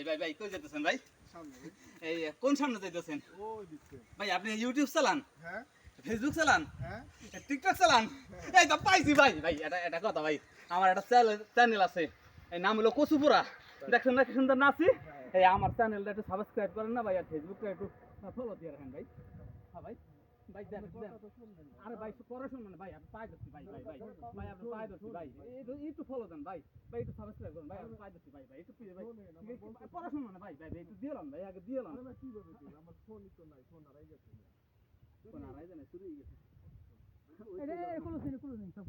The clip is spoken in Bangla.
ভাই কই যেতেছেন ভাই? সামনে এই কোন সামনে যাইতেছেন? ওই দিকে। ভাই আপনি ইউটিউব চালান, হ্যাঁ ফেসবুক চালান, হ্যাঁ টিকটক চালান? এই তো পাইছি ভাই। ভাই এটা কথা ভাই, আমার একটা চ্যানেল আছে, এই নাম হলো কচুপুরা। দেখছেন না কি সুন্দর নাচি? এই আমার চ্যানেলটা একটু সাবস্ক্রাইব করেন না ভাই, আর ফেসবুকটা একটু ফলো দিয়ে রাখেন ভাই। হ্যাঁ ভাই, ভাই দেন দেন। আরে ভাই পড়াশোনা না ভাই, আপনি পাই ধরছি ভাই, ভাই আপনি পাই ধরছি ভাই, একটু ফলো দেন ভাই, একটু সাবস্ক্রাইব করেন ভাই, আপনি পাই ধরছি ভাই, একটু ভাই পড়াশোনা না ভাই, একটু দিয়ে লাম ভাই, আগে দিয়ে লাম। আমার ফোনই তো নাই, ফোন হারাই গেছে। কোন আড়াই জানে শুরু হয়ে গেছে। এটা কোনো সিনে কোনো নেই সব